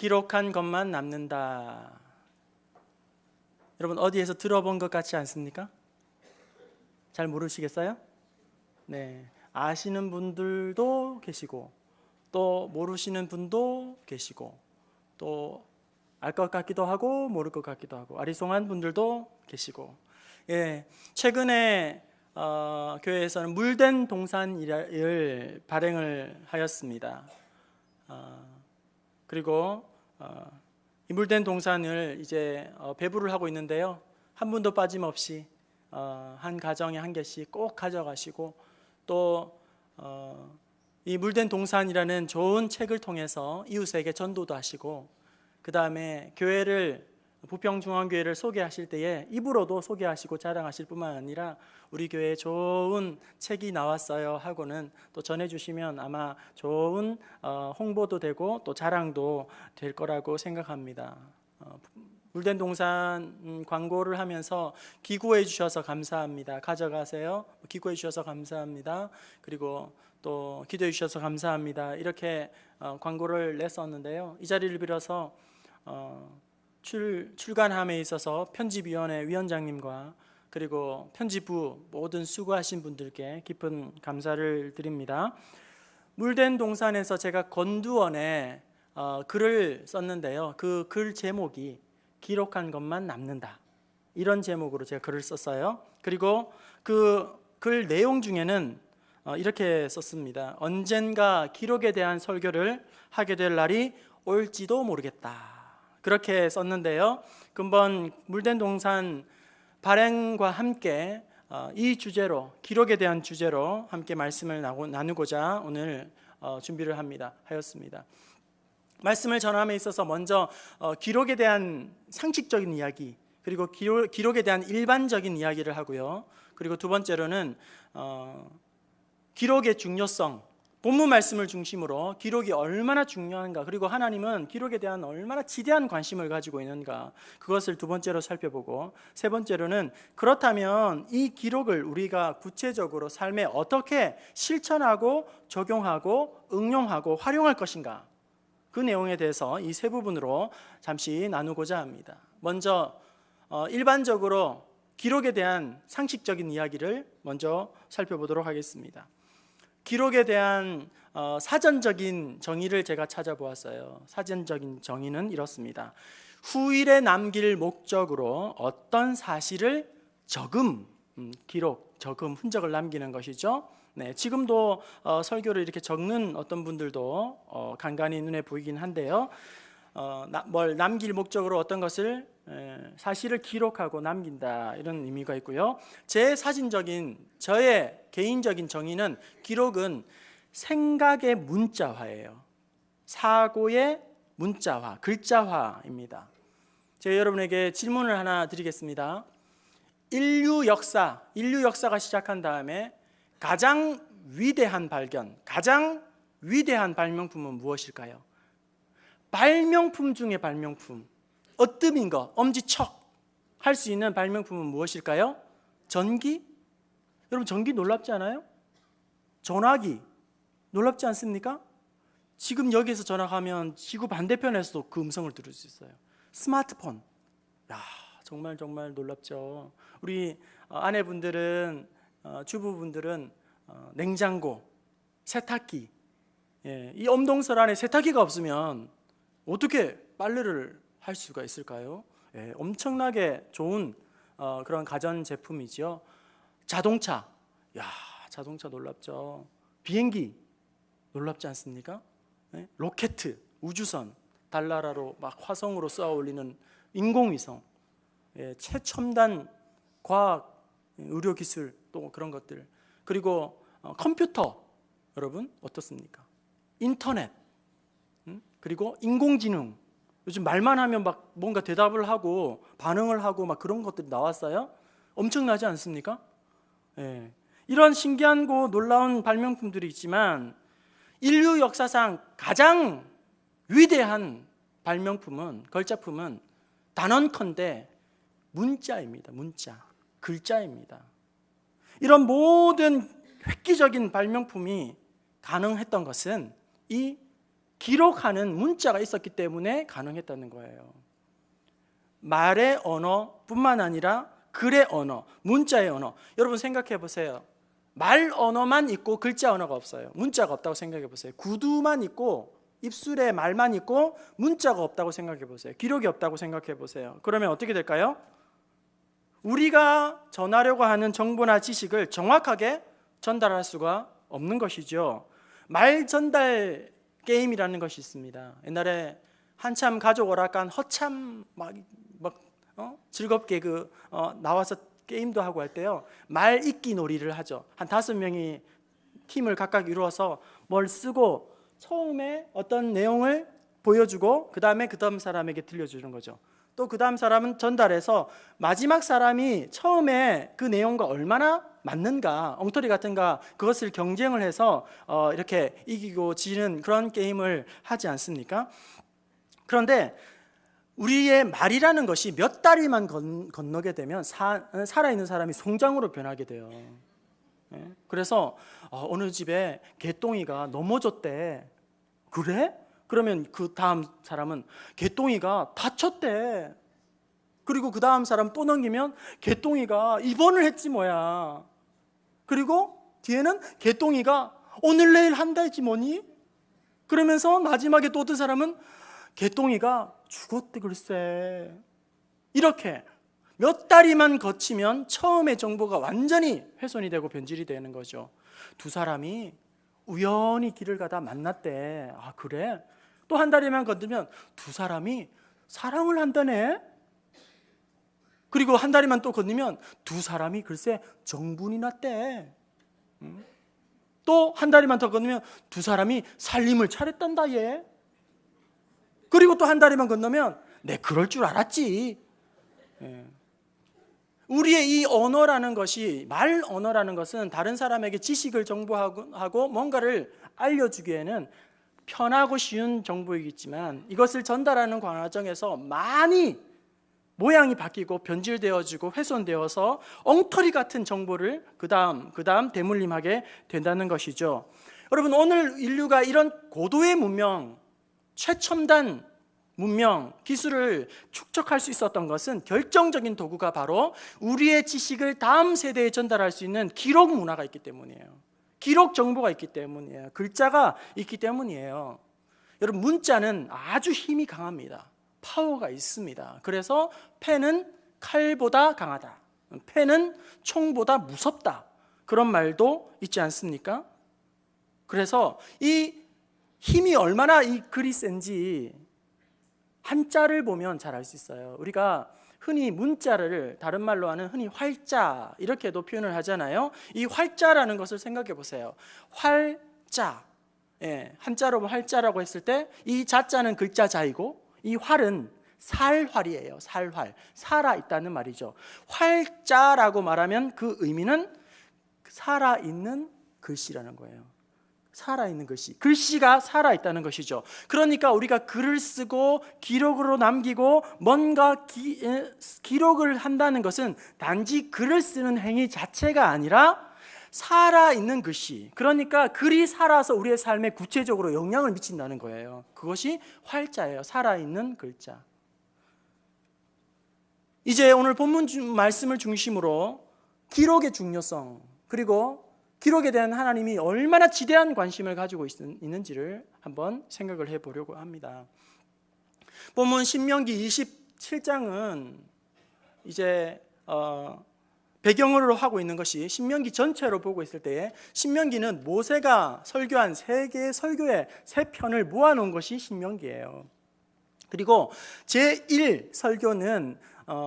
기록한 것만 남는다. 여러분 어디에서 들어본 것 같지 않습니까? 잘 모르시겠어요? 네, 아시는 분들도 계시고 또 모르시는 분도 계시고 또 알 것 같기도 하고 모를 것 같기도 하고 아리송한 분들도 계시고, 예, 최근에 교회에서는 물된 동산을 발행을 하였습니다. 그리고 이 물된 동산을 이제 배부를 하고 있는데요, 한 분도 빠짐없이 한 가정에 한 개씩 꼭 가져가시고 또 이 물된 동산이라는 좋은 책을 통해서 이웃에게 전도도 하시고, 그 다음에 교회를, 부평중앙교회를 소개하실 때에 입으로도 소개하시고 자랑하실 뿐만 아니라 우리 교회에 좋은 책이 나왔어요 하고는 또 전해주시면 아마 좋은 홍보도 되고 또 자랑도 될 거라고 생각합니다. 물된 동산 광고를 하면서 기고해 주셔서 감사합니다, 가져가세요, 기고해 주셔서 감사합니다, 그리고 또 기도해 주셔서 감사합니다, 이렇게 광고를 냈었는데요, 이 자리를 빌어서 출간함에 있어서 편집위원회 위원장님과 그리고 편집부 모든 수고하신 분들께 깊은 감사를 드립니다. 물된 동산에서 제가 건두원에 글을 썼는데요, 그 글 제목이 기록한 것만 남는다, 이런 제목으로 제가 글을 썼어요. 그리고 그 글 내용 중에는 이렇게 썼습니다. 언젠가 기록에 대한 설교를 하게 될 날이 올지도 모르겠다, 그렇게 썼는데요, 금번 물된 동산 발행과 함께 이 주제로, 기록에 대한 주제로 함께 말씀을 나누고자 오늘 준비를 하였습니다. 말씀을 전함에 있어서 먼저 기록에 대한 상식적인 이야기, 그리고 기록에 대한 일반적인 이야기를 하고요, 그리고 두 번째로는 기록의 중요성, 본문 말씀을 중심으로 기록이 얼마나 중요한가, 그리고 하나님은 기록에 대한 얼마나 지대한 관심을 가지고 있는가, 그것을 두 번째로 살펴보고, 세 번째로는 그렇다면 이 기록을 우리가 구체적으로 삶에 어떻게 실천하고 적용하고 응용하고 활용할 것인가, 그 내용에 대해서 이 세 부분으로 잠시 나누고자 합니다. 먼저 일반적으로 기록에 대한 상식적인 이야기를 먼저 살펴보도록 하겠습니다. 기록에 대한 사전적인 정의를 제가 찾아보았어요. 사전적인 정의는 이렇습니다. 후일에 남길 목적으로 어떤 사실을 기록, 흔적을 남기는 것이죠. 네, 지금도 설교를 이렇게 적는 어떤 분들도 간간히 눈에 보이긴 한데요, 뭘 남길 목적으로 어떤 것을, 사실을 기록하고 남긴다, 이런 의미가 있고요. 저의 개인적인 정의는 기록은 생각의 문자화예요. 사고의 문자화, 글자화입니다. 제가 여러분에게 질문을 하나 드리겠습니다. 인류 역사가 시작한 다음에 가장 위대한 발견, 가장 위대한 발명품은 무엇일까요? 발명품 중에 발명품, 어뜸인 거, 엄지척 할 수 있는 발명품은 무엇일까요? 전기? 여러분 전기 놀랍지 않아요? 전화기 놀랍지 않습니까? 지금 여기서 전화하면 지구 반대편에서도 그 음성을 들을 수 있어요. 스마트폰, 야, 정말 놀랍죠. 우리 아내분들은, 주부분들은 냉장고, 세탁기, 이 엄동설 안에 세탁기가 없으면 어떻게 빨래를 할 수가 있을까요? 엄청나게 좋은 그런 가전제품이죠. 자동차, 자동차 놀랍죠. 비행기 놀랍지 않습니까? 로켓, 우주선, 달나라로 막 화성으로 쏘아 올리는 인공위성, 최첨단 과학, 의료기술, 또 그런 것들, 그리고 컴퓨터, 여러분 어떻습니까? 인터넷, 그리고 인공지능, 요즘 말만 하면 막 뭔가 대답을 하고 반응을 하고 막 그런 것들이 나왔어요. 엄청나지 않습니까? 이런 신기하고 놀라운 발명품들이 있지만 인류 역사상 가장 위대한 발명품은, 걸작품은 단언컨대 문자입니다. 문자, 글자입니다. 이런 모든 획기적인 발명품이 가능했던 것은 이 기록하는 문자가 있었기 때문에 가능했다는 거예요. 말의 언어뿐만 아니라 글의 언어, 문자의 언어. 여러분 생각해 보세요. 말 언어만 있고 글자 언어가 없어요. 문자가 없다고 생각해 보세요. 구두만 있고 입술에 말만 있고 문자가 없다고 생각해 보세요. 기록이 없다고 생각해 보세요. 그러면 어떻게 될까요? 우리가 전하려고 하는 정보나 지식을 정확하게 전달할 수가 없는 것이죠. 말 전달 게임이라는 것이 있습니다. 옛날에 한참 가족 오락관 허참 즐겁게 나와서 게임도 하고 할 때요, 말 읽기 놀이를 하죠. 한 5명이 팀을 각각 이루어서 뭘 쓰고 처음에 어떤 내용을 보여주고 그 다음 사람에게 들려주는 거죠. 또 그 다음 사람은 전달해서 마지막 사람이 처음에 그 내용과 얼마나 맞는가, 엉터리 같은가, 그것을 경쟁을 해서 이렇게 이기고 지는 그런 게임을 하지 않습니까? 그런데 우리의 말이라는 것이 몇 다리만 건너게 되면 살아있는 사람이 송장으로 변하게 돼요. 그래서 어느 집에 개똥이가 넘어졌대. 그래? 그러면 그 다음 사람은 개똥이가 다쳤대. 그리고 그 다음 사람 또 넘기면 개똥이가 입원을 했지 뭐야. 그리고 뒤에는 개똥이가 오늘 내일 한다지 뭐니? 그러면서 마지막에 또 어떤 사람은 개똥이가 죽었대 글쎄. 이렇게 몇 다리만 거치면 처음의 정보가 완전히 훼손이 되고 변질이 되는 거죠. 두 사람이 우연히 길을 가다 만났대. 아 그래? 또 한 다리만 건들면 두 사람이 사랑을 한다네. 그리고 한 다리만 또 건너면 두 사람이 글쎄 정분이 났대. 또 한 다리만 더 건너면 두 사람이 살림을 차렸단다 얘. 그리고 또 한 다리만 건너면 내 그럴 줄 알았지. 우리의 이 언어라는 것이, 말 언어라는 것은 다른 사람에게 지식을 정보하고 뭔가를 알려주기에는 편하고 쉬운 정보이겠지만 이것을 전달하는 과정에서 많이 모양이 바뀌고 변질되어지고 훼손되어서 엉터리 같은 정보를 그 다음 대물림하게 된다는 것이죠. 여러분, 오늘 인류가 이런 고도의 문명, 최첨단 문명, 기술을 축적할 수 있었던 것은 결정적인 도구가 바로 우리의 지식을 다음 세대에 전달할 수 있는 기록 문화가 있기 때문이에요. 기록 정보가 있기 때문이에요. 글자가 있기 때문이에요. 여러분, 문자는 아주 힘이 강합니다. 파워가 있습니다. 그래서 펜은 칼보다 강하다. 펜은 총보다 무섭다. 그런 말도 있지 않습니까? 그래서 이 힘이 얼마나 이 글이 센지 한자를 보면 잘 알 수 있어요. 우리가 흔히 문자를 다른 말로 하는 흔히 활자 이렇게도 표현을 하잖아요. 이 활자라는 것을 생각해 보세요. 활자, 한자로 활자라고 했을 때 이 자자는 글자 자이고 이 활은 살활이에요. 살활, 살아있다는 말이죠. 활자라고 말하면 그 의미는 살아있는 글씨라는 거예요. 살아있는 글씨, 글씨가 살아있다는 것이죠. 그러니까 우리가 글을 쓰고 기록으로 남기고 뭔가 기록을 한다는 것은 단지 글을 쓰는 행위 자체가 아니라 살아있는 글씨, 그러니까 글이 살아서 우리의 삶에 구체적으로 영향을 미친다는 거예요. 그것이 활자예요. 살아있는 글자. 이제 오늘 본문 말씀을 중심으로 기록의 중요성, 그리고 기록에 대한 하나님이 얼마나 지대한 관심을 가지고 있는지를 한번 생각을 해보려고 합니다. 본문 신명기 27장은 이제 배경으로 하고 있는 것이 신명기 전체로 보고 있을 때에 신명기는 모세가 설교한 3개의 설교의 3편을 모아놓은 것이 신명기예요. 그리고 제1 설교는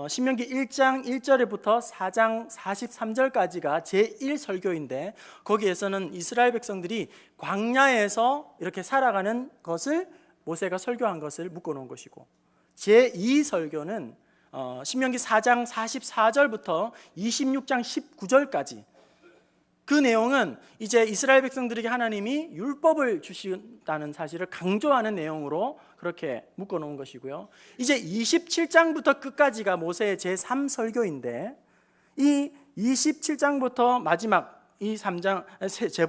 신명기 1장 1절부터 4장 43절까지가 제1설교인데 거기에서는 이스라엘 백성들이 광야에서 이렇게 살아가는 것을 모세가 설교한 것을 묶어놓은 것이고, 제2설교는 신명기 4장 44절부터 26장 19절까지 그 내용은 이제 이스라엘 백성들에게 하나님이 율법을 주신다는 사실을 강조하는 내용으로 그렇게 묶어놓은 것이고요. 이제 27장부터 끝까지가 모세의 제3설교인데 이 27장부터 마지막 이 3장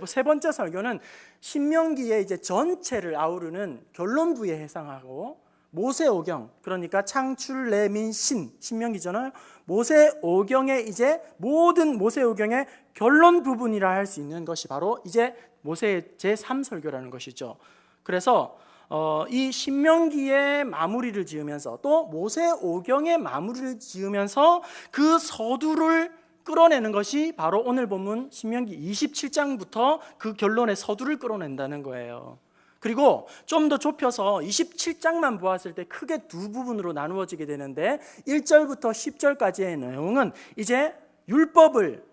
세 번째 설교는 신명기의 이제 전체를 아우르는 결론부에 해당하고 모세오경, 그러니까 창출 레민 신명기잖아요. 모세오경의 이제 모든 모세오경의 결론 부분이라 할 수 있는 것이 바로 이제 모세의 제3설교라는 것이죠. 그래서 이 신명기의 마무리를 지으면서 또 모세오경의 마무리를 지으면서 그 서두를 끌어내는 것이 바로 오늘 본문 신명기 27장부터 그 결론의 서두를 끌어낸다는 거예요. 그리고 좀 더 좁혀서 27장만 보았을 때 크게 두 부분으로 나누어지게 되는데 1절부터 10절까지의 내용은 이제 율법을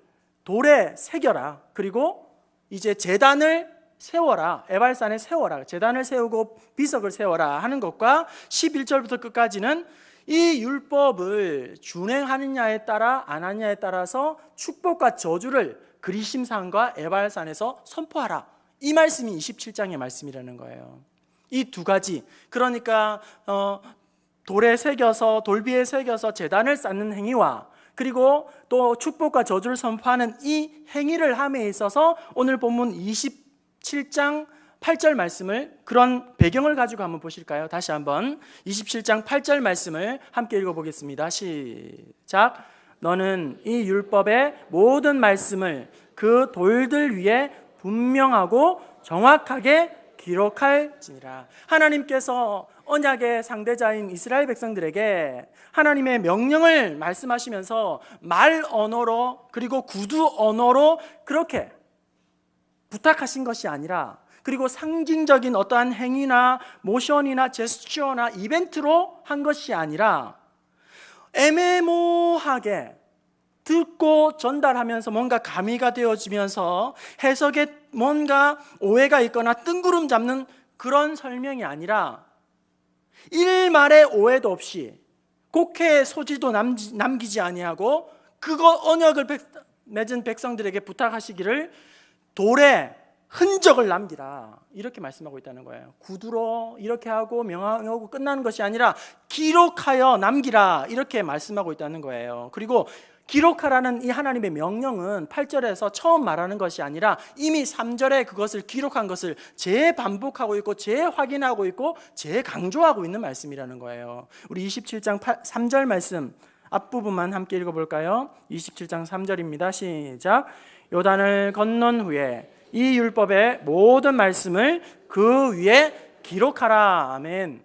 돌에 새겨라, 그리고 이제 제단을 세워라, 에발산에 세워라, 제단을 세우고 비석을 세워라 하는 것과 11절부터 끝까지는 이 율법을 준행하느냐에 따라 안 하느냐에 따라서 축복과 저주를 그리심산과 에발산에서 선포하라, 이 말씀이 27장의 말씀이라는 거예요. 이 두 가지, 그러니까 돌에 새겨서 돌비에 새겨서 제단을 쌓는 행위와 그리고 또 축복과 저주를 선포하는 이 행위를 함에 있어서 오늘 본문 27장 8절 말씀을, 그런 배경을 가지고 한번 보실까요? 다시 한번 27장 8절 말씀을 함께 읽어보겠습니다. 시작. 너는 이 율법의 모든 말씀을 그 돌들 위에 분명하고 정확하게 기록할지니라. 하나님께서 언약의 상대자인 이스라엘 백성들에게 하나님의 명령을 말씀하시면서 말 언어로 그리고 구두 언어로 그렇게 부탁하신 것이 아니라, 그리고 상징적인 어떠한 행위나 모션이나 제스처나 이벤트로 한 것이 아니라 애매모호하게 듣고 전달하면서 뭔가 가미가 되어지면서 해석에 뭔가 오해가 있거나 뜬구름 잡는 그런 설명이 아니라 일말의 오해도 없이 곡해의 소지도 남기지 아니하고 그거 언약을 맺은 백성들에게 부탁하시기를 돌에 흔적을 남기라, 이렇게 말씀하고 있다는 거예요. 구두로 이렇게 하고 명하고 끝나는 것이 아니라 기록하여 남기라, 이렇게 말씀하고 있다는 거예요. 그리고 기록하라는 이 하나님의 명령은 8절에서 처음 말하는 것이 아니라 이미 3절에 그것을 기록한 것을 재반복하고 있고 재확인하고 있고 재강조하고 있는 말씀이라는 거예요. 우리 27장 3절 말씀 앞부분만 함께 읽어볼까요? 27장 3절입니다. 시작. 요단을 건넌 후에 이 율법의 모든 말씀을 그 위에 기록하라. 아멘.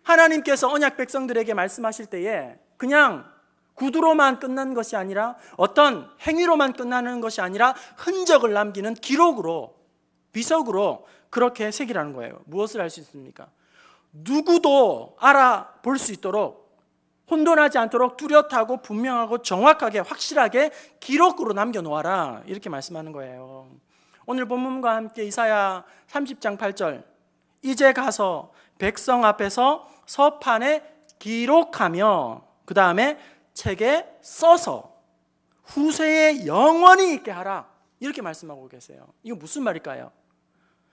하나님께서 언약 백성들에게 말씀하실 때에 그냥 구두로만 끝난 것이 아니라 어떤 행위로만 끝나는 것이 아니라 흔적을 남기는 기록으로, 비석으로 그렇게 새기라는 거예요. 무엇을 할 수 있습니까? 누구도 알아볼 수 있도록, 혼돈하지 않도록 뚜렷하고 분명하고 정확하게 확실하게 기록으로 남겨놓아라, 이렇게 말씀하는 거예요. 오늘 본문과 함께 이사야 30장 8절, 이제 가서 백성 앞에서 서판에 기록하며 그 다음에 책에 써서 후세에 영원히 있게 하라, 이렇게 말씀하고 계세요. 이거 무슨 말일까요?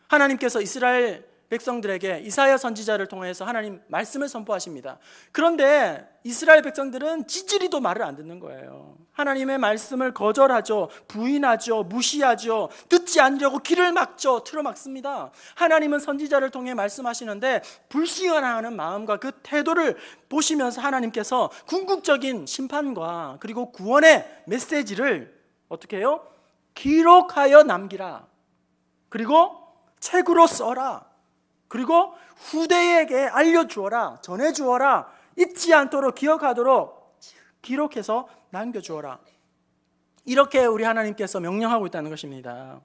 하나님께서 이스라엘 백성들에게 이사야 선지자를 통해서 하나님 말씀을 선포하십니다. 그런데 이스라엘 백성들은 찌질이도 말을 안 듣는 거예요. 하나님의 말씀을 거절하죠, 부인하죠, 무시하죠, 듣지 않으려고 귀를 막죠, 틀어막습니다. 하나님은 선지자를 통해 말씀하시는데 불신하는 마음과 그 태도를 보시면서 하나님께서 궁극적인 심판과 그리고 구원의 메시지를 어떻게 해요? 기록하여 남기라, 그리고 책으로 써라, 그리고 후대에게 알려주어라, 전해주어라, 잊지 않도록 기억하도록 기록해서 남겨주어라, 이렇게 우리 하나님께서 명령하고 있다는 것입니다.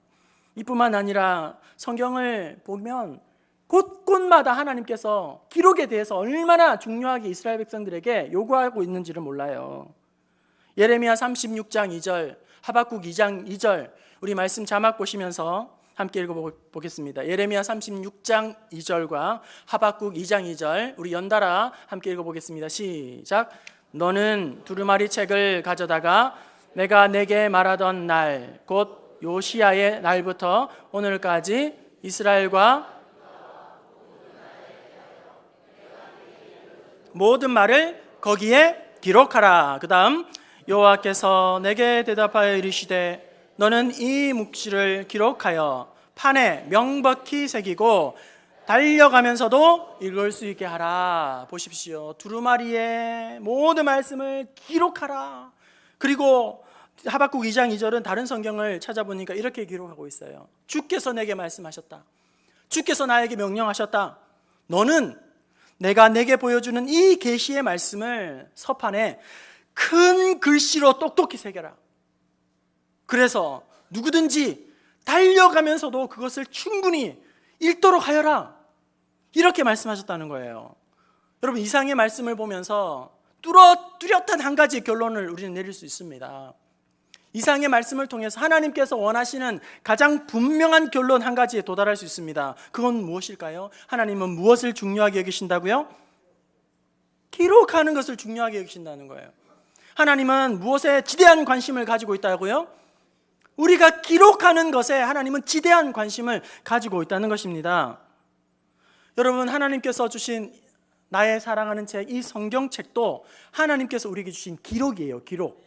이뿐만 아니라 성경을 보면 곳곳마다 하나님께서 기록에 대해서 얼마나 중요하게 이스라엘 백성들에게 요구하고 있는지를 몰라요. 예레미야 36장 2절, 하박국 2장 2절, 우리 말씀 자막 보시면서 함께 읽어보겠습니다. 예레미야 36장 2절과 하박국 2장 2절, 우리 연달아 함께 읽어보겠습니다. 시작. 너는 두루마리 책을 가져다가 내가 내게 말하던 날, 곧 요시야의 날부터 오늘까지 이스라엘과 모든 말을 거기에 기록하라. 그 다음, 여호와께서 내게 대답하여 이르시되 너는 이 묵시를 기록하여 판에 명백히 새기고 달려가면서도 읽을 수 있게 하라. 보십시오. 두루마리에 모든 말씀을 기록하라. 그리고 하박국 2장 2절은 다른 성경을 찾아보니까 이렇게 기록하고 있어요. 주께서 내게 말씀하셨다. 주께서 나에게 명령하셨다. 너는 내가 내게 보여주는 이 계시의 말씀을 서판에 큰 글씨로 똑똑히 새겨라. 그래서 누구든지 달려가면서도 그것을 충분히 읽도록 하여라. 이렇게 말씀하셨다는 거예요. 여러분, 이상의 말씀을 보면서 뚜렷한 한 가지 결론을 우리는 내릴 수 있습니다. 이상의 말씀을 통해서 하나님께서 원하시는 가장 분명한 결론 한 가지에 도달할 수 있습니다. 그건 무엇일까요? 하나님은 무엇을 중요하게 여기신다고요? 기록하는 것을 중요하게 여기신다는 거예요. 하나님은 무엇에 지대한 관심을 가지고 있다고요? 우리가 기록하는 것에 하나님은 지대한 관심을 가지고 있다는 것입니다. 여러분, 하나님께서 주신 나의 사랑하는 책, 이 성경책도 하나님께서 우리에게 주신 기록이에요. 기록.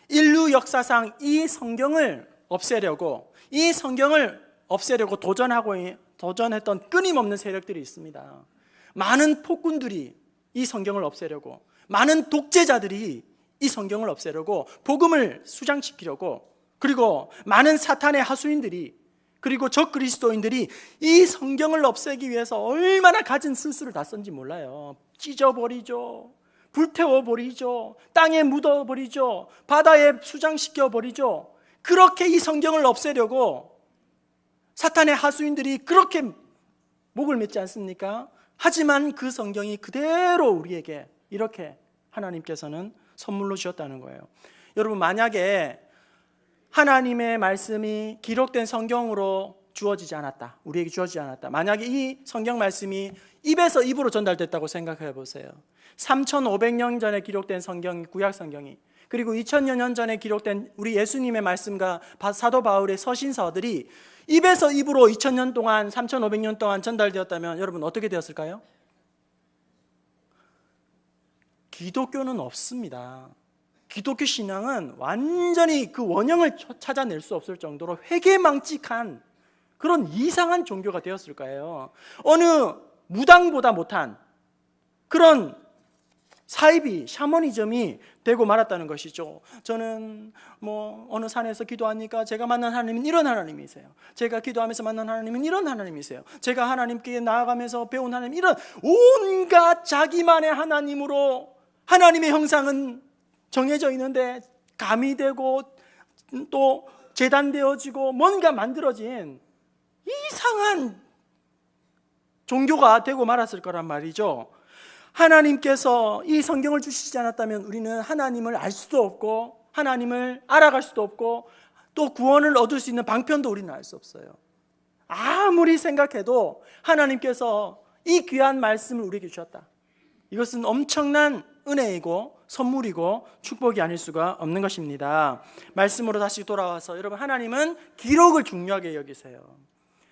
인류 역사상 이 성경을 없애려고 도전했던 끊임없는 세력들이 있습니다. 많은 폭군들이 이 성경을 없애려고, 많은 독재자들이 이 성경을 없애려고, 복음을 수장시키려고, 그리고 많은 사탄의 하수인들이, 그리고 적그리스도인들이 이 성경을 없애기 위해서 얼마나 갖은 술수를 다 썼는지 몰라요. 찢어버리죠, 불태워버리죠, 땅에 묻어버리죠, 바다에 수장시켜버리죠. 그렇게 이 성경을 없애려고 사탄의 하수인들이 그렇게 목을 맺지 않습니까? 하지만 그 성경이 그대로 우리에게 이렇게 하나님께서는 선물로 주셨다는 거예요. 여러분, 만약에 하나님의 말씀이 기록된 성경으로 주어지지 않았다, 우리에게 주어지지 않았다, 만약에 이 성경 말씀이 입에서 입으로 전달됐다고 생각해 보세요. 3500년 전에 기록된 성경, 구약 성경이, 그리고 2000여 년 전에 기록된 우리 예수님의 말씀과 사도 바울의 서신서들이 입에서 입으로 2000년 동안, 3500년 동안 전달되었다면 여러분 어떻게 되었을까요? 기독교는 없습니다. 기독교 신앙은 완전히 그 원형을 찾아낼 수 없을 정도로 회개망측한 그런 이상한 종교가 되었을 거예요. 어느 무당보다 못한 그런 사이비, 샤머니즘이 되고 말았다는 것이죠. 저는 어느 산에서 기도하니까 제가 만난 하나님은 이런 하나님이세요. 제가 기도하면서 만난 하나님은 이런 하나님이세요. 제가 하나님께 나아가면서 배운 하나님, 이런 온갖 자기만의 하나님으로, 하나님의 형상은 정해져 있는데 가미되고 또 재단되어지고 뭔가 만들어진 이상한 종교가 되고 말았을 거란 말이죠. 하나님께서 이 성경을 주시지 않았다면 우리는 하나님을 알 수도 없고, 하나님을 알아갈 수도 없고, 또 구원을 얻을 수 있는 방편도 우리는 알 수 없어요. 아무리 생각해도 하나님께서 이 귀한 말씀을 우리에게 주셨다, 이것은 엄청난 은혜이고 선물이고 축복이 아닐 수가 없는 것입니다. 말씀으로 다시 돌아와서, 여러분, 하나님은 기록을 중요하게 여기세요.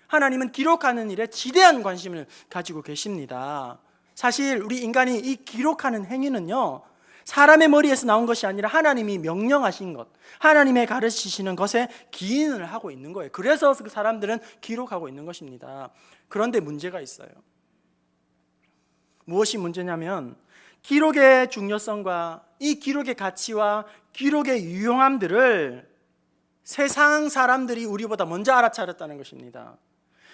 하나님은 기록하는 일에 지대한 관심을 가지고 계십니다. 사실 우리 인간이 이 기록하는 행위는요, 사람의 머리에서 나온 것이 아니라 하나님이 명령하신 것, 하나님의 가르치시는 것에 기인을 하고 있는 거예요. 그래서 그 사람들은 기록하고 있는 것입니다. 그런데 문제가 있어요. 무엇이 문제냐면, 기록의 중요성과 이 기록의 가치와 기록의 유용함들을 세상 사람들이 우리보다 먼저 알아차렸다는 것입니다.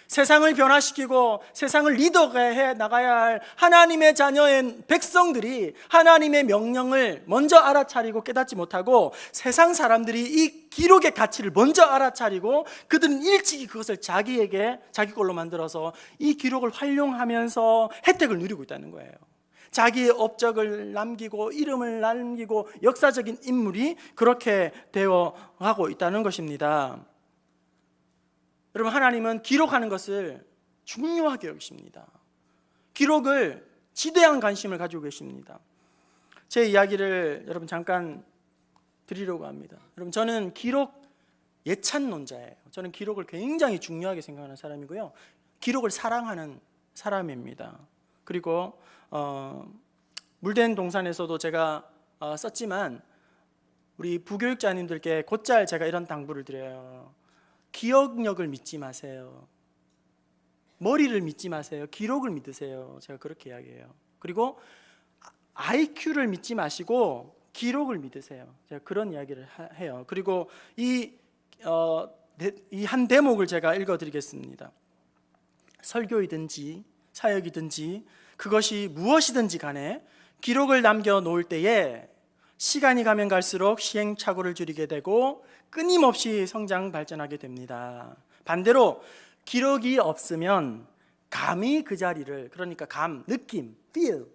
세상을 변화시키고 세상을 리더해 나가야 할 하나님의 자녀인 백성들이 하나님의 명령을 먼저 알아차리고 깨닫지 못하고, 세상 사람들이 이 기록의 가치를 먼저 알아차리고 그들은 일찍이 그것을 자기 걸로 만들어서 이 기록을 활용하면서 혜택을 누리고 있다는 거예요. 자기의 업적을 남기고 이름을 남기고 역사적인 인물이 그렇게 되어 가고 있다는 것입니다. 여러분, 하나님은 기록하는 것을 중요하게 여기십니다. 기록을 지대한 관심을 가지고 계십니다. 제 이야기를 여러분 잠깐 드리려고 합니다. 여러분, 저는 기록 예찬론자예요. 저는 기록을 굉장히 중요하게 생각하는 사람이고요, 기록을 사랑하는 사람입니다. 그리고 물된 동산에서도 제가 썼지만 우리 부교육자님들께 곧잘 제가 이런 당부를 드려요. 기억력을 믿지 마세요. 머리를 믿지 마세요. 기록을 믿으세요. 제가 그렇게 이야기해요. 그리고 IQ를 믿지 마시고 기록을 믿으세요. 제가 그런 이야기를 해요. 그리고 이 한 대목을 제가 읽어드리겠습니다. 설교이든지 사역이든지 그것이 무엇이든지 간에 기록을 남겨놓을 때에 시간이 가면 갈수록 시행착오를 줄이게 되고 끊임없이 성장 발전하게 됩니다. 반대로 기록이 없으면 감이 그 자리를, 그러니까 감, 느낌, feel,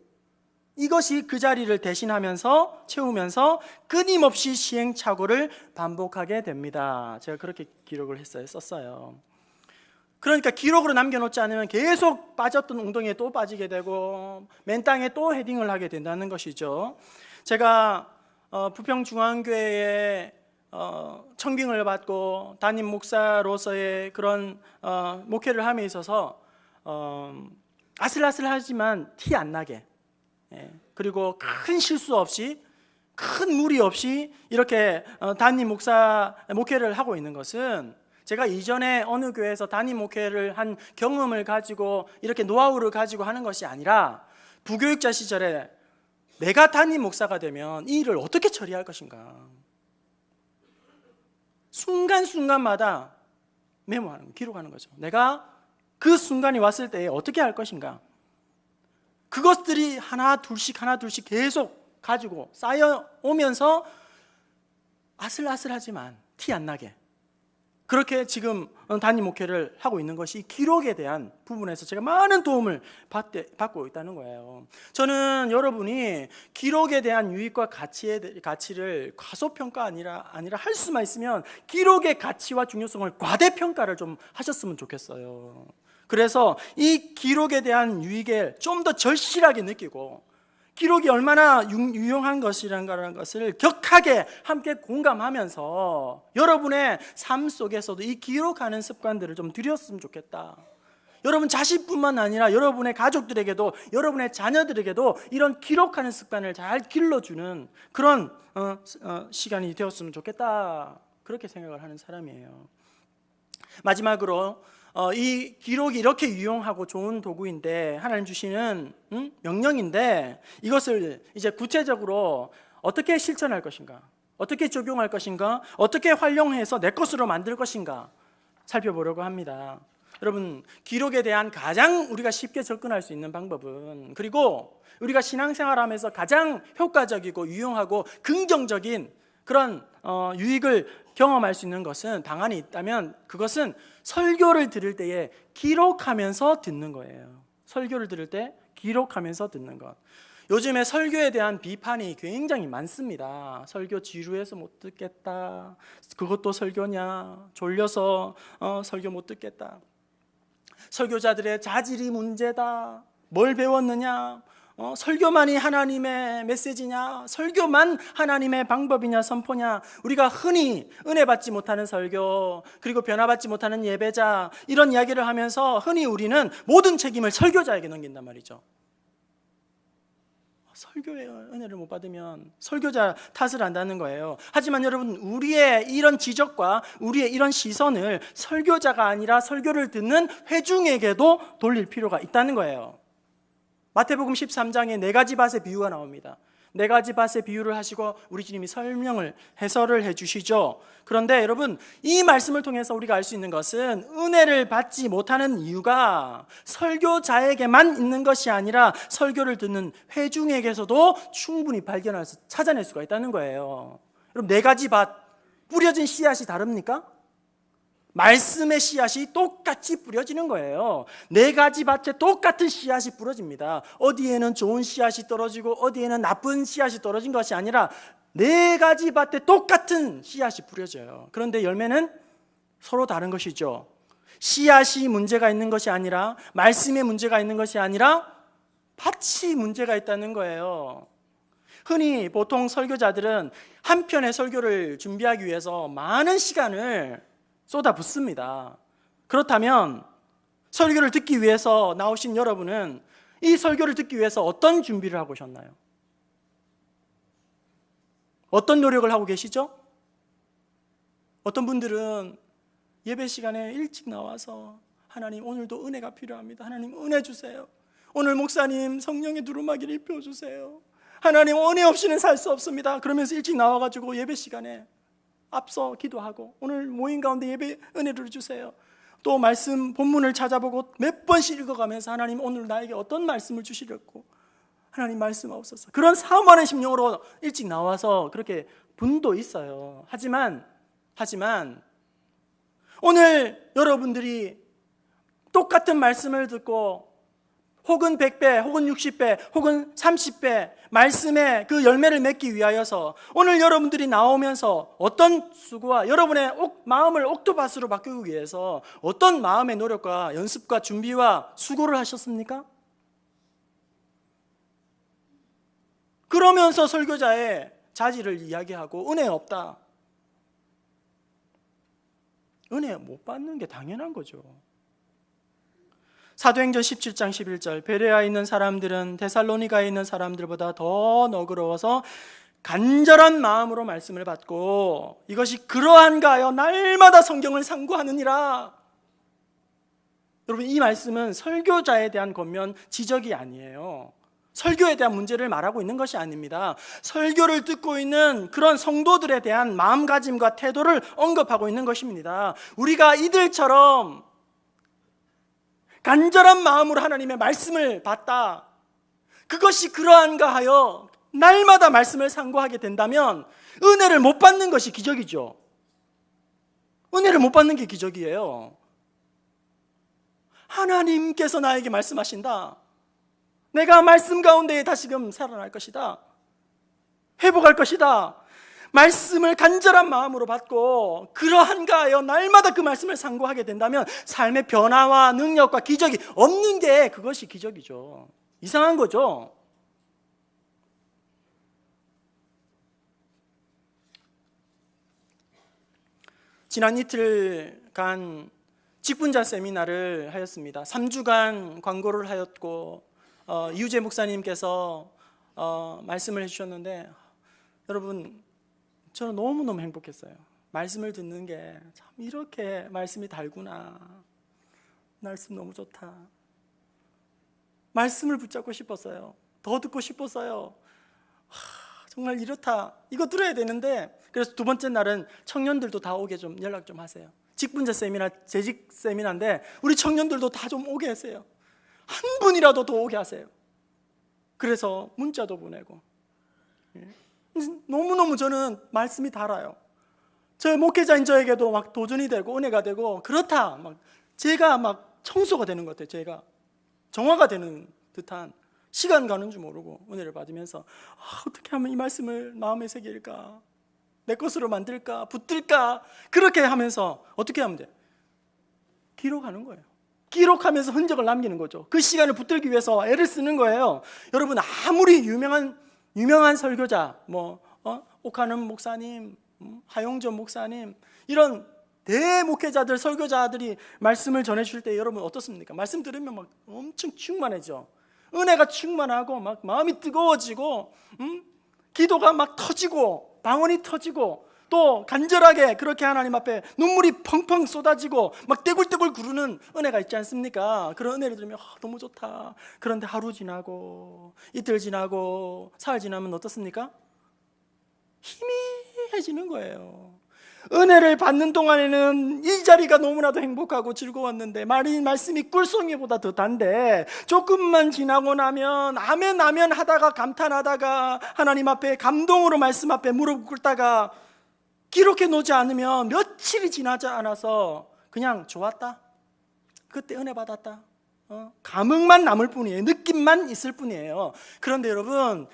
이것이 그 자리를 대신하면서 채우면서 끊임없이 시행착오를 반복하게 됩니다. 제가 그렇게 기록을 썼어요. 그러니까 기록으로 남겨놓지 않으면 계속 빠졌던 웅덩이에 또 빠지게 되고 맨땅에 또 헤딩을 하게 된다는 것이죠. 제가 부평중앙교회에 청빙을 받고 담임 목사로서의 그런 목회를 함에 있어서 아슬아슬하지만 티 안 나게, 그리고 큰 실수 없이 큰 무리 없이 이렇게 담임 목사 목회를 하고 있는 것은 제가 이전에 어느 교회에서 담임 목회를 한 경험을 가지고 이렇게 노하우를 가지고 하는 것이 아니라 부교육자 시절에 내가 담임 목사가 되면 이 일을 어떻게 처리할 것인가, 순간순간마다 메모하는 거, 기록하는 거죠. 내가 그 순간이 왔을 때 어떻게 할 것인가, 그것들이 하나 둘씩 계속 가지고 쌓여오면서 아슬아슬하지만 티 안 나게 그렇게 지금 담임 목회를 하고 있는 것이 기록에 대한 부분에서 제가 많은 도움을 받고 있다는 거예요. 저는 여러분이 기록에 대한 유익과 가치를 과소평가 아니라 할 수만 있으면 기록의 가치와 중요성을 과대평가를 좀 하셨으면 좋겠어요. 그래서 이 기록에 대한 유익을 좀 더 절실하게 느끼고 기록이 얼마나 유용한 것이라는 것을 격하게 함께 공감하면서 여러분의 삶 속에서도 이 기록하는 습관들을 좀 들였으면 좋겠다. 여러분 자신뿐만 아니라 여러분의 가족들에게도 여러분의 자녀들에게도 이런 기록하는 습관을 잘 길러주는 그런 시간이 되었으면 좋겠다. 그렇게 생각을 하는 사람이에요. 마지막으로 이 기록이 이렇게 유용하고 좋은 도구인데, 하나님 주시는 명령인데, 이것을 이제 구체적으로 어떻게 실천할 것인가, 어떻게 적용할 것인가, 어떻게 활용해서 내 것으로 만들 것인가 살펴보려고 합니다. 여러분, 기록에 대한 가장 우리가 쉽게 접근할 수 있는 방법은, 그리고 우리가 신앙생활하면서 가장 효과적이고 유용하고 긍정적인 그런 유익을 경험할 수 있는 것은 방안이 있다면 그것은 설교를 들을 때에 기록하면서 듣는 거예요. 설교를 들을 때 기록하면서 듣는 것. 요즘에 설교에 대한 비판이 굉장히 많습니다. 설교 지루해서 못 듣겠다, 그것도 설교냐, 졸려서 설교 못 듣겠다, 설교자들의 자질이 문제다, 뭘 배웠느냐, 설교만이 하나님의 메시지냐, 설교만 하나님의 방법이냐, 선포냐, 우리가 흔히 은혜 받지 못하는 설교, 그리고 변화받지 못하는 예배자, 이런 이야기를 하면서 흔히 우리는 모든 책임을 설교자에게 넘긴단 말이죠. 설교의 은혜를 못 받으면 설교자 탓을 한다는 거예요. 하지만 여러분, 우리의 이런 지적과 우리의 이런 시선을 설교자가 아니라 설교를 듣는 회중에게도 돌릴 필요가 있다는 거예요. 마태복음 13장에 4가지 밭의 비유가 나옵니다. 4가지 밭의 비유를 하시고 우리 주님이 해설을 해주시죠. 그런데 여러분, 이 말씀을 통해서 우리가 알 수 있는 것은 은혜를 받지 못하는 이유가 설교자에게만 있는 것이 아니라 설교를 듣는 회중에게서도 충분히 찾아낼 수가 있다는 거예요. 여러분, 4가지 밭, 뿌려진 씨앗이 다릅니까? 말씀의 씨앗이 똑같이 뿌려지는 거예요. 4가지 밭에 똑같은 씨앗이 뿌려집니다. 어디에는 좋은 씨앗이 떨어지고 어디에는 나쁜 씨앗이 떨어진 것이 아니라 4가지 밭에 똑같은 씨앗이 뿌려져요. 그런데 열매는 서로 다른 것이죠. 씨앗이 문제가 있는 것이 아니라, 말씀에 문제가 있는 것이 아니라 밭이 문제가 있다는 거예요. 흔히 보통 설교자들은 한 편의 설교를 준비하기 위해서 많은 시간을 쏟아붓습니다. 그렇다면 설교를 듣기 위해서 나오신 여러분은 이 설교를 듣기 위해서 어떤 준비를 하고 오셨나요? 어떤 노력을 하고 계시죠? 어떤 분들은 예배 시간에 일찍 나와서 하나님 오늘도 은혜가 필요합니다. 하나님 은혜 주세요. 오늘 목사님 성령의 두루마기를 입혀주세요. 하나님 은혜 없이는 살 수 없습니다. 그러면서 일찍 나와가지고 예배 시간에 앞서 기도하고 오늘 모임 가운데 예배 은혜를 주세요. 또 말씀 본문을 찾아보고 몇 번씩 읽어가면서 하나님 오늘 나에게 어떤 말씀을 주시려고 하나님 말씀하옵소서. 그런 사모하는 심령으로 일찍 나와서 그렇게 분도 있어요. 하지만 오늘 여러분들이 똑같은 말씀을 듣고 혹은 100배, 혹은 60배, 혹은 30배 말씀의 그 열매를 맺기 위하여서 오늘 여러분들이 나오면서 어떤 수고와 여러분의 마음을 옥토밭으로 바꾸기 위해서 어떤 마음의 노력과 연습과 준비와 수고를 하셨습니까? 그러면서 설교자의 자질을 이야기하고 은혜 없다. 은혜 못 받는 게 당연한 거죠. 사도행전 17장 11절 베레아에 있는 사람들은 데살로니가에 있는 사람들보다 더 너그러워서 간절한 마음으로 말씀을 받고 이것이 그러한가 하여 날마다 성경을 상고하느니라. 여러분 이 말씀은 설교자에 대한 권면 지적이 아니에요. 설교에 대한 문제를 말하고 있는 것이 아닙니다. 설교를 듣고 있는 그런 성도들에 대한 마음가짐과 태도를 언급하고 있는 것입니다. 우리가 이들처럼 간절한 마음으로 하나님의 말씀을 받다, 그것이 그러한가 하여 날마다 말씀을 상고하게 된다면 은혜를 못 받는 것이 기적이죠. 은혜를 못 받는 게 기적이에요. 하나님께서 나에게 말씀하신다. 내가 말씀 가운데에 다시금 살아날 것이다. 회복할 것이다. 말씀을 간절한 마음으로 받고 그러한가 하여 날마다 그 말씀을 상고하게 된다면 삶의 변화와 능력과 기적이 없는 게 그것이 기적이죠. 이상한 거죠. 지난 이틀간 직분자 세미나를 하였습니다. 3주간 광고를 하였고 이우재 목사님께서 말씀을 해주셨는데 여러분 저는 너무너무 행복했어요. 말씀을 듣는 게 참 이렇게 말씀이 달구나. 말씀 너무 좋다. 말씀을 붙잡고 싶었어요. 더 듣고 싶었어요. 정말 이렇다. 이거 들어야 되는데 그래서 두 번째 날은 청년들도 다 오게 좀 연락 좀 하세요. 직분자 세미나, 재직 세미나인데 우리 청년들도 다 좀 오게 하세요. 한 분이라도 더 오게 하세요. 그래서 문자도 보내고 너무너무 저는 말씀이 달아요. 저 목회자인 저에게도 막 도전이 되고 은혜가 되고 그렇다. 막 제가 막 청소가 되는 것 같아요. 제가 정화가 되는 듯한 시간 가는 줄 모르고 은혜를 받으면서 어떻게 하면 이 말씀을 마음에 새길까? 내 것으로 만들까? 붙들까? 그렇게 하면서 어떻게 하면 돼? 기록하는 거예요. 기록하면서 흔적을 남기는 거죠. 그 시간을 붙들기 위해서 애를 쓰는 거예요. 여러분 아무리 유명한 설교자, 옥하는 목사님, 하용전 목사님 이런 대목회자들, 설교자들이 말씀을 전해줄 때 여러분 어떻습니까? 말씀 들으면 막 엄청 충만해져. 은혜가 충만하고 막 마음이 뜨거워지고 기도가 막 터지고 방언이 터지고 또 간절하게 그렇게 하나님 앞에 눈물이 펑펑 쏟아지고 막 떼굴떼굴 구르는 은혜가 있지 않습니까? 그런 은혜를 들으면 너무 좋다. 그런데 하루 지나고 이틀 지나고 사흘 지나면 어떻습니까? 희미해지는 거예요. 은혜를 받는 동안에는 이 자리가 너무나도 행복하고 즐거웠는데 말씀이 꿀송이보다 더 단데 조금만 지나고 나면 아멘 아멘 하다가 감탄하다가 하나님 앞에 감동으로 말씀 앞에 무릎 꿇다가 기록해 놓지 않으면 며칠이 지나지 않아서 그냥 좋았다, 그때 은혜 받았다, 감흥만 남을 뿐이에요. 느낌만 있을 뿐이에요. 그런데 여러분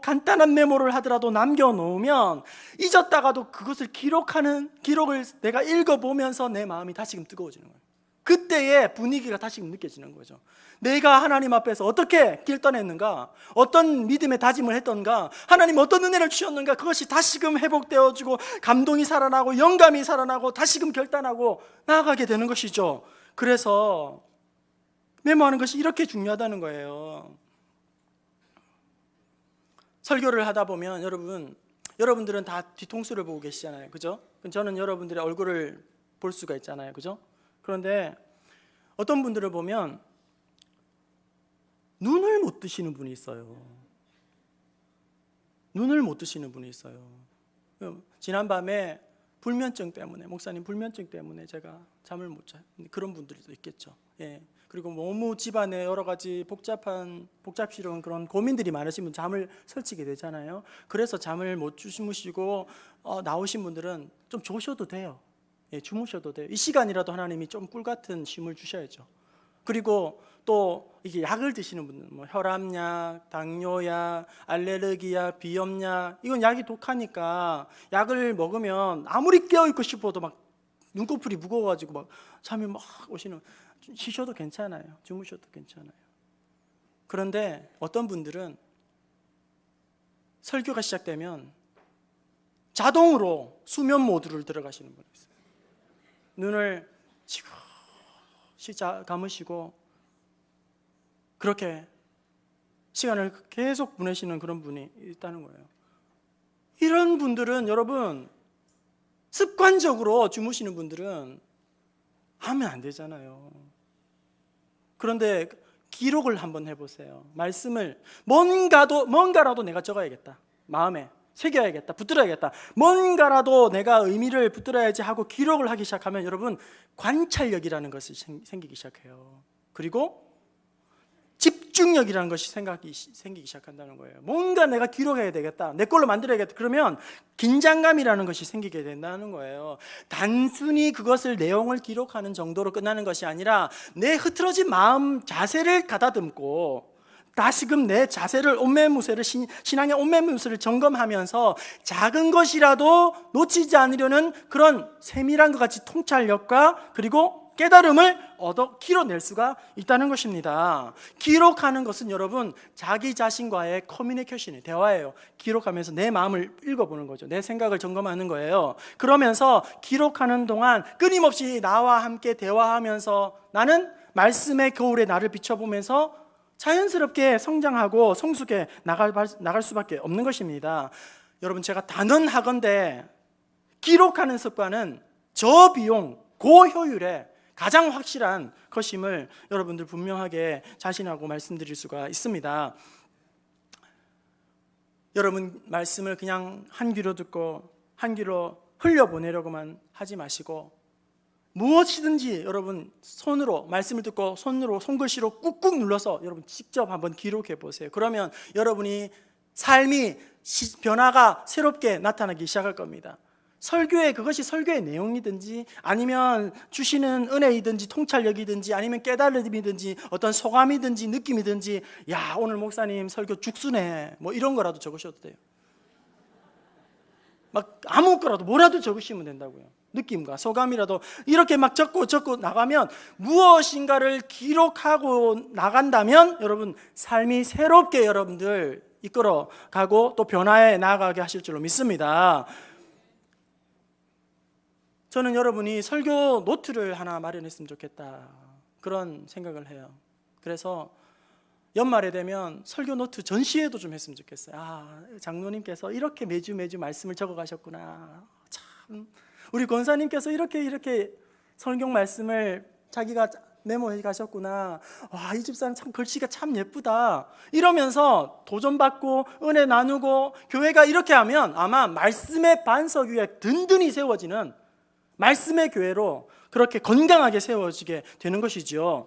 간단한 메모를 하더라도 남겨놓으면 잊었다가도 그것을 기록을 내가 읽어보면서 내 마음이 다시금 뜨거워지는 거예요. 그때의 분위기가 다시금 느껴지는 거죠. 내가 하나님 앞에서 어떻게 길 떠냈는가, 어떤 믿음의 다짐을 했던가, 하나님 어떤 은혜를 주셨는가, 그것이 다시금 회복되어지고 감동이 살아나고 영감이 살아나고 다시금 결단하고 나아가게 되는 것이죠. 그래서 메모하는 것이 이렇게 중요하다는 거예요. 설교를 하다 보면 여러분 여러분들은 다 뒤통수를 보고 계시잖아요, 그죠? 저는 여러분들의 얼굴을 볼 수가 있잖아요, 그죠? 그런데 어떤 분들을 보면 눈을 못 뜨시는 분이 있어요. 눈을 못 뜨시는 분이 있어요. 지난밤에 불면증 때문에, 목사님 불면증 때문에 제가 잠을 못 자요. 그런 분들도 있겠죠. 예. 그리고 너무 집안에 여러 가지 복잡스러운 그런 고민들이 많으시면 잠을 설치게 되잖아요. 그래서 잠을 못 주무시고 나오신 분들은 좀 조셔도 돼요. 예, 주무셔도 돼요. 이 시간이라도 하나님이 좀 꿀 같은 쉼을 주셔야죠. 그리고 또 이게 약을 드시는 분들, 뭐 혈압약, 당뇨약, 알레르기약, 비염약, 이건 약이 독하니까 약을 먹으면 아무리 깨어 있고 싶어도 막 눈꺼풀이 무거워가지고 막 잠이 막 오시는, 쉬셔도 괜찮아요. 주무셔도 괜찮아요. 그런데 어떤 분들은 설교가 시작되면 자동으로 수면 모드를 들어가시는 분이 있어요. 눈을 지그시 감으시고 그렇게 시간을 계속 보내시는 그런 분이 있다는 거예요. 이런 분들은, 여러분, 습관적으로 주무시는 분들은 하면 안 되잖아요. 그런데 기록을 한번 해보세요. 말씀을 뭔가라도 내가 적어야겠다, 마음에 새겨야겠다, 붙들어야겠다, 뭔가라도 내가 의미를 붙들어야지 하고 기록을 하기 시작하면 여러분, 관찰력이라는 것이 생기기 시작해요. 그리고 집중력이라는 것이 생기기 시작한다는 거예요. 뭔가 내가 기록해야 되겠다, 내 걸로 만들어야겠다. 그러면 긴장감이라는 것이 생기게 된다는 거예요. 단순히 그것을, 내용을 기록하는 정도로 끝나는 것이 아니라 내 흐트러진 마음 자세를 가다듬고 다시금 내 자세를, 신앙의 온매무새를 점검하면서 작은 것이라도 놓치지 않으려는 그런 세밀한 것 같이 통찰력과 그리고 깨달음을 얻어 기록낼 수가 있다는 것입니다. 기록하는 것은 여러분, 자기 자신과의 커뮤니케이션이, 대화예요. 기록하면서 내 마음을 읽어보는 거죠. 내 생각을 점검하는 거예요. 그러면서 기록하는 동안 끊임없이 나와 함께 대화하면서 나는 말씀의 거울에 나를 비춰보면서 자연스럽게 성장하고 성숙해 나갈 수밖에 없는 것입니다. 여러분, 제가 단언하건대 기록하는 습관은 저비용, 고효율의 가장 확실한 것임을 여러분들 분명하게 자신하고 말씀드릴 수가 있습니다. 여러분, 말씀을 그냥 한 귀로 듣고 한 귀로 흘려보내려고만 하지 마시고 무엇이든지 여러분 손으로, 말씀을 듣고 손글씨로 꾹꾹 눌러서 여러분 직접 한번 기록해 보세요. 그러면 여러분이 삶이 변화가 새롭게 나타나기 시작할 겁니다. 그것이 설교의 내용이든지 아니면 주시는 은혜이든지 통찰력이든지 아니면 깨달음이든지 어떤 소감이든지 느낌이든지, 야, 오늘 목사님 설교 죽순해, 뭐 이런 거라도 적으셔도 돼요. 막 아무거라도 뭐라도 적으시면 된다고요. 느낌과 소감이라도 이렇게 막 적고 나가면, 무엇인가를 기록하고 나간다면 여러분, 삶이 새롭게 여러분들 이끌어 가고 또 변화해 나가게 하실 줄로 믿습니다. 저는 여러분이 설교 노트를 하나 마련했으면 좋겠다, 그런 생각을 해요. 그래서 연말에 되면 설교 노트 전시회도 좀 했으면 좋겠어요. 장로님께서 이렇게 매주 말씀을 적어 가셨구나, 참 우리 권사님께서 이렇게 성경 말씀을 자기가 메모해 가셨구나, 이 집사는 참 글씨가 참 예쁘다, 이러면서 도전받고 은혜 나누고, 교회가 이렇게 하면 아마 말씀의 반석 위에 든든히 세워지는 말씀의 교회로 그렇게 건강하게 세워지게 되는 것이죠.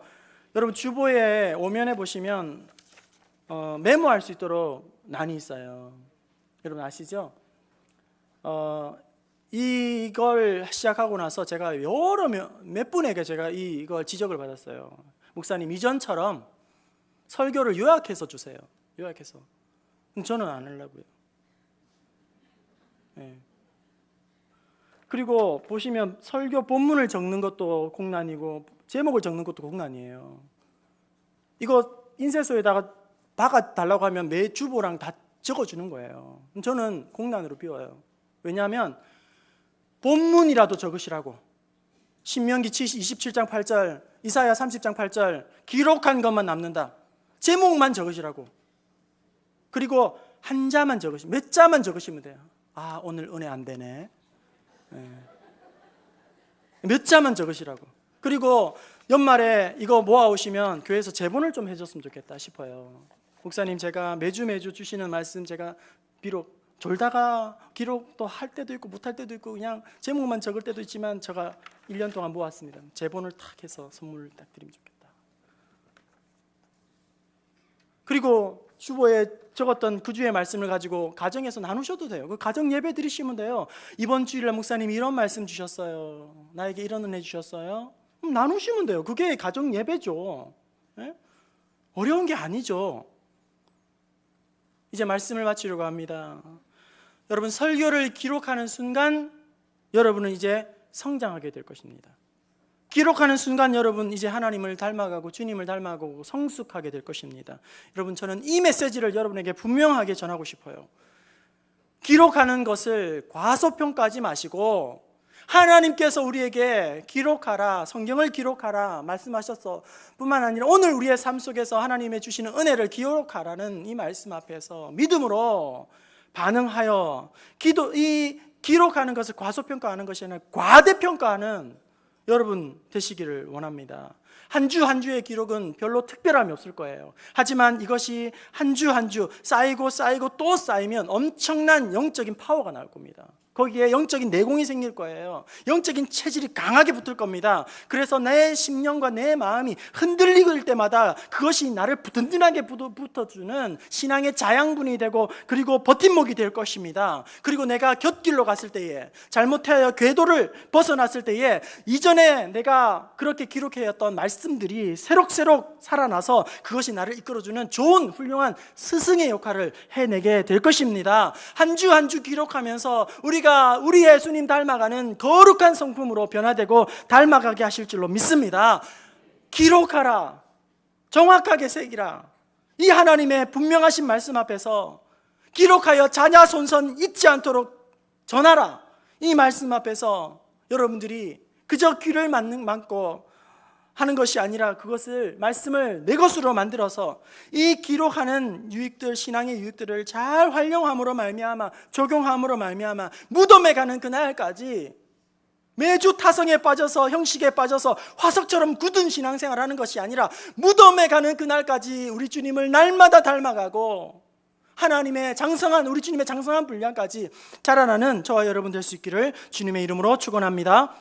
여러분, 주보에 오면에 보시면 메모할 수 있도록 난이 있어요. 여러분 아시죠? 이걸 시작하고 나서 제가 몇 분에게 제가 이걸 지적을 받았어요. 목사님, 이전처럼 설교를 요약해서 주세요. 요약해서. 저는 안 하려고요. 네. 그리고 보시면 설교 본문을 적는 것도 공난이고 제목을 적는 것도 공난이에요. 이거 인쇄소에다가 박아달라고 하면 매 주보랑 다 적어주는 거예요. 저는 공난으로 비워요. 왜냐하면 본문이라도 적으시라고. 신명기 27장 8절, 이사야 30장 8절 기록한 것만 남는다. 제목만 적으시라고. 그리고 몇 자만 적으시면 돼요. 아, 오늘 은혜 안 되네. 몇 자만 적으시라고. 그리고 연말에 이거 모아오시면 교회에서 제본을 좀 해줬으면 좋겠다 싶어요. 목사님, 제가 매주 주시는 말씀 제가 비록 졸다가 기록도 할 때도 있고 못할 때도 있고 그냥 제목만 적을 때도 있지만 제가 1년 동안 모았습니다. 제본을 탁 해서 선물 딱 드리면 좋겠다. 그리고 주보에 적었던 그 주의 말씀을 가지고 가정에서 나누셔도 돼요. 그 가정 예배 드리시면 돼요. 이번 주일날 목사님이 이런 말씀 주셨어요. 나에게 이런 은혜 주셨어요. 나누시면 돼요. 그게 가정 예배죠. 네? 어려운 게 아니죠. 이제 말씀을 마치려고 합니다. 여러분, 설교를 기록하는 순간 여러분은 이제 성장하게 될 것입니다. 기록하는 순간 여러분 이제 하나님을 닮아가고 주님을 닮아가고 성숙하게 될 것입니다. 여러분, 저는 이 메시지를 여러분에게 분명하게 전하고 싶어요. 기록하는 것을 과소평가하지 마시고 하나님께서 우리에게 기록하라, 성경을 기록하라 말씀하셨어 뿐만 아니라 오늘 우리의 삶 속에서 하나님의 주시는 은혜를 기록하라는 이 말씀 앞에서 믿음으로 반응하여 이 기록하는 것을 과소평가하는 것이 아니라 과대평가하는 여러분 되시기를 원합니다. 한 주 한 주의 기록은 별로 특별함이 없을 거예요. 하지만 이것이 한 주 한 주 쌓이고 또 쌓이면 엄청난 영적인 파워가 나올 겁니다. 거기에 영적인 내공이 생길 거예요. 영적인 체질이 강하게 붙을 겁니다. 그래서 내 심령과 내 마음이 흔들릴 때마다 그것이 나를 든든하게 붙어주는 신앙의 자양분이 되고 그리고 버팀목이 될 것입니다. 그리고 내가 곁길로 갔을 때에 잘못하여 궤도를 벗어났을 때에 이전에 내가 그렇게 기록해왔던 말씀들이 새록새록 살아나서 그것이 나를 이끌어주는 좋은 훌륭한 스승의 역할을 해내게 될 것입니다. 한 주 한 주 기록하면서 우리가 우리 예수님 닮아가는 거룩한 성품으로 변화되고 닮아가게 하실 줄로 믿습니다. 기록하라, 정확하게 새기라. 이 하나님의 분명하신 말씀 앞에서 기록하여 자녀 손선 잊지 않도록 전하라. 이 말씀 앞에서 여러분들이 그저 귀를 막고 하는 것이 아니라 그것을 말씀을 내 것으로 만들어서 이 기록하는 유익들, 신앙의 유익들을 잘 활용함으로 말미암아 적용함으로 말미암아 무덤에 가는 그날까지 매주 타성에 빠져서 형식에 빠져서 화석처럼 굳은 신앙생활하는 것이 아니라 무덤에 가는 그날까지 우리 주님을 날마다 닮아가고 하나님의 장성한 우리 주님의 장성한 분량까지 자라나는 저와 여러분 될 수 있기를 주님의 이름으로 축원합니다.